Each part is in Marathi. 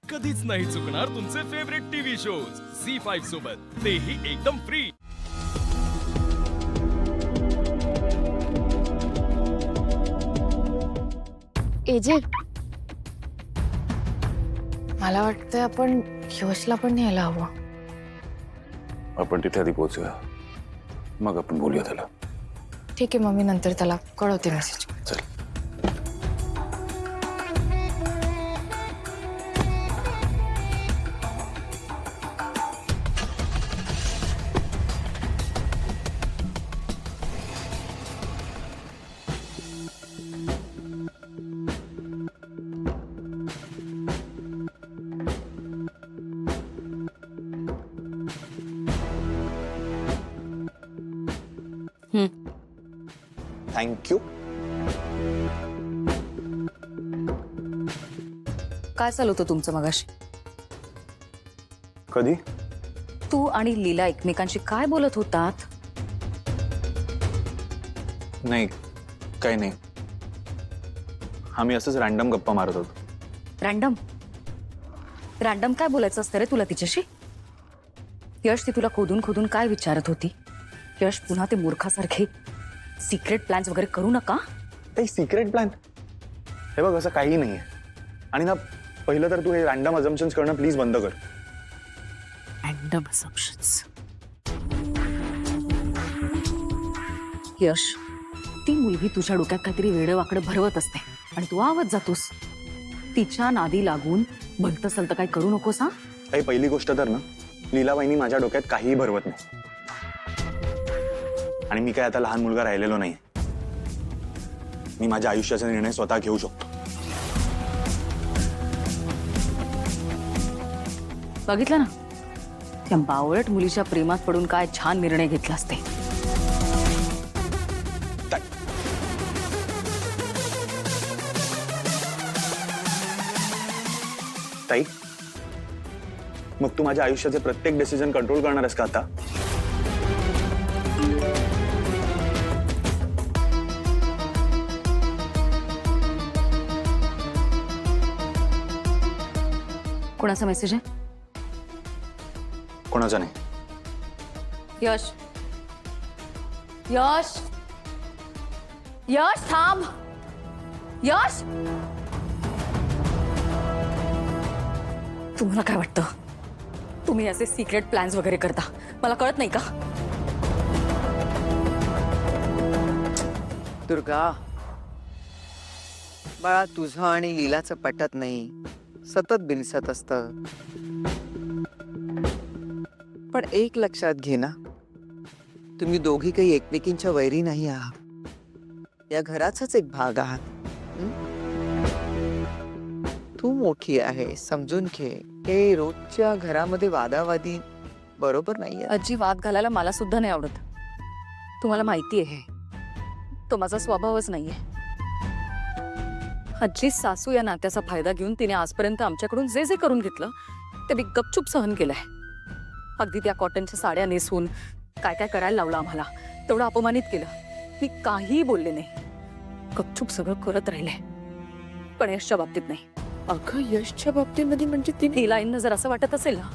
कधीच नाही चुकणार तुमचे फेवरेट टीव्ही शोज झी5 सोबत, तेही एकदम फ्री। एजे, मला वाटतं आपण यशला पण न्यायला हवं। आपण तिथे आधी पोहोचूया, मग आपण बोलूया त्याला। ठीक आहे, मग मी नंतर त्याला कळवते मेसेज। चल। Thank you. काय चालू होतं तुमचं मगाशी? कधी? तू आणि लीला एकमेकांशी काय बोलत होतात? नाही, काही नाही। आम्ही असंच रॅन्डम गप्पा मारत होतो। रॅन्डम रॅन्डम काय बोलायचं असतं रे तुला तिच्याशी? यश ती तुला खोदून खोदून काय विचारत होती? यश, पुन्हा ते मूर्खासारखे सिक्रेट प्लॅन्स वगैरे करू नका। काही सिक्रेट प्लॅन? हे बघ, असं काही नाहीये। आणि ना, पहिलं तर तू हे रॅन्डम अझम्पशन्स करणं प्लीज बंद कर। Random assumptions. यश, ती मुलगी तुझ्या डोक्यात काहीतरी वेडं-वाकडं भरवत असते आणि तू आवाज जातोस। तिच्या नादी लागून भलतं सलतं काही करू नकोस हा। काही पहिली गोष्ट तर ना, लीलाबाईंनी माझ्या डोक्यात काहीही भरवत नाही। आणि मी काय आता लहान मुलगा राहिलेलो नाही। मी माझ्या आयुष्याचा निर्णय स्वतः घेऊ शकतो। बघितलं ना, त्या बावळट मुलीच्या प्रेमात पडून काय छान निर्णय घेतला असते। ताई, मग तू माझ्या आयुष्याचे प्रत्येक डिसिजन कंट्रोल करणार आहेस का आता? कोणाचा मेसेज आहे? कोणाचा नाही। यश, यश, यश थांब। यश, तुम्हाला काय वाटतं? तुम्ही असे सिक्रेट प्लॅन्स वगैरे करता, मला कळत नाही का? दुर्गा, बाळा, तुझं आणि लीलाचं पटत नाही, सतत बिनसत असतं। पण एक लक्षात घे ना, तुम्ही दोघी काही एकमेकींच्या वैरी नाही आहात, या घराचाच एक भाग आहात। तू मोठी आहे, समजून घे। हे रोजच्या घरामध्ये वादावादी बरोबर नाहीये। आजी, वाद घालायला मला सुद्धा नाही आवडत, तुम्हाला माहिती आहे। तो माझा स्वभावच नाहीये। आजी, सासू या नात्याचा फायदा घेऊन तिने आजपर्यंत आमच्याकडून जे जे करून घेतलं ते मी गपचूप सहन केलंय। अगदी त्या कॉटनच्या साड्या नेसून काय काय करायला लावलं आम्हाला, तेवढं अपमानित केलं, मी काहीही बोलले नाही, गपचूप सगळं करत राहिले। पण यशच्या बाबतीत नाही। अगं, यशच्या बाबतीमध्ये म्हणजे तिला जर असं वाटत असेल ना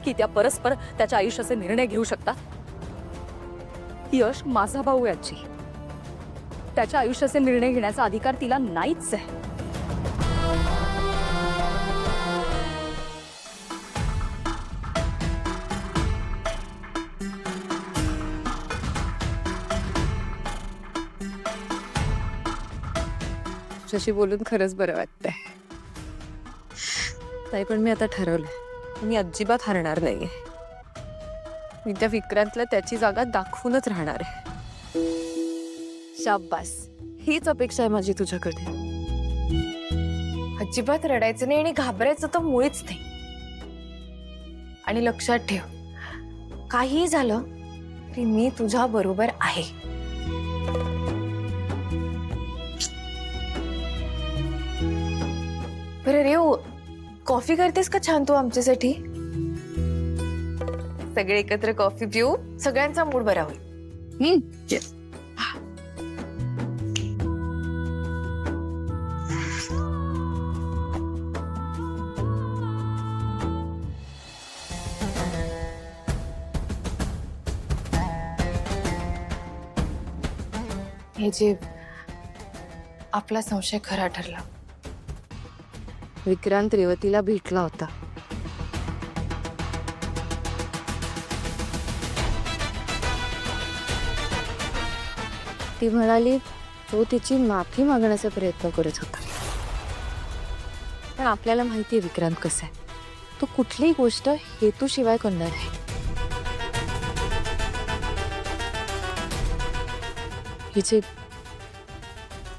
की त्या परस्पर त्याच्या आयुष्याचे निर्णय घेऊ शकतात, यश माझा भाऊ आहे आजी, त्याच्या आयुष्याचे निर्णय घेण्याचा अधिकार तिला नाहीच आहे। तुझ्याशी बोलून खरंच बरं वाटतंय ताई, पण मी आता ठरवलंय, मी अजिबात हरणार नाहीये। मी त्या विक्रांतला त्याची जागा दाखवूनच राहणार आहे। शाबास, हीच अपेक्षा आहे माझी तुझ्याकडे। अजिबात रडायचं नाही आणि घाबरायचं तर मुळीच नाही। आणि लक्षात ठेव, काही झालं तरी मी तुझ्या बरोबर आहे। बरं रेव, कॉफी करतेस का छान तू आमच्यासाठी? सगळे एकत्र कॉफी पिऊ, सगळ्यांचा मूड बरा होईल। Yes. हे जे आपला संशय खरा ठरला. विक्रांत रेवतीला भेटला होता. ती म्हणाली तो तिची माफी मागण्याचा प्रयत्न करत होता. पण आपल्याला माहिती आहे विक्रांत कसा आहे. तो कुठलीही गोष्ट हेतूशिवाय करणार नाही. हिचे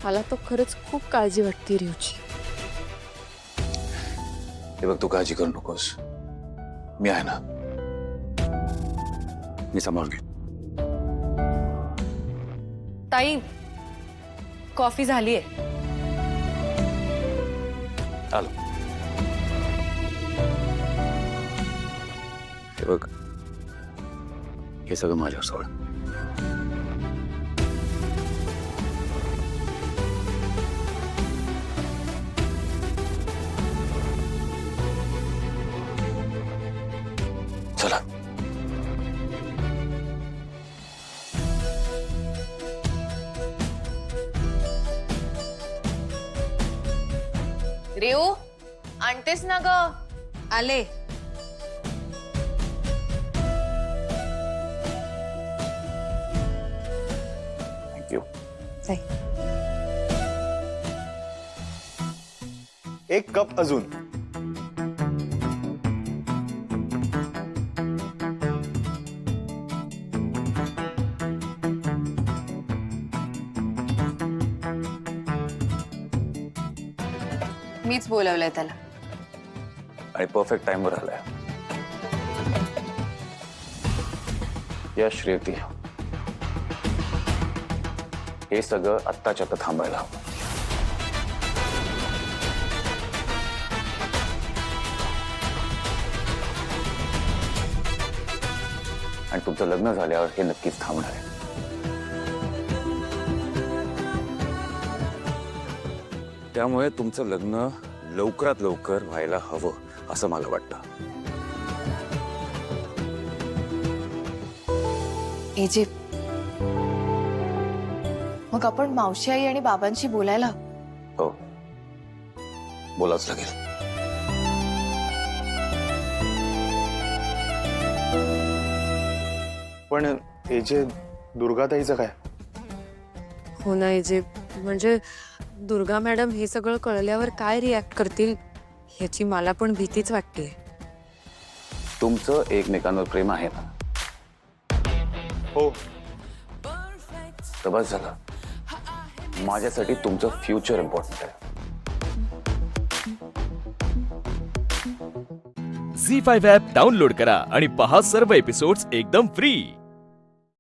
मला तो खरंच खूप काळजी वाटते रेवची. हे बघ, तू काळजी करू नकोस. मी आहे ना, मी सांभाळून घे. ताई, कॉफी झालीये. आलो. हे बघ, हे सगळं माझ्यावर सोड. चला. रेऊ आणतेस ना ग? आले. थँक्यू. एक कप अजून. मीच बोलवलंय त्याला. आणि परफेक्ट टाइमवर आलाय. यश, रेवती, हे सगळं आत्ताच्या आता थांबायला हवं. आणि तुमचं लग्न झाल्यावर हे नक्कीच थांबणार आहे. त्यामुळे तुमचं लग्न लवकरात लवकर व्हायला हवं असं मला वाटतं. एजे, मग आपण मावशी आई आणि बाबांशी बोलायला. हो, बोलावंच लागेल. पण एजे, दुर्गाताईचं काय? हो ना एजे, म्हणजे दुर्गा मॅडम हे सगळं कळल्यावर काय रिॲक्ट करतील ह्याची मला पण भीतीच वाटते. तुमचं एकमेकांवर प्रेम आहे ना? हो. तर बस झालं. माझ्यासाठी तुमचं फ्युचर इम्पॉर्टंट आहे. झी 5 ॲप डाउनलोड करा आणि पहा सर्व एपिसोड्स एकदम फ्री.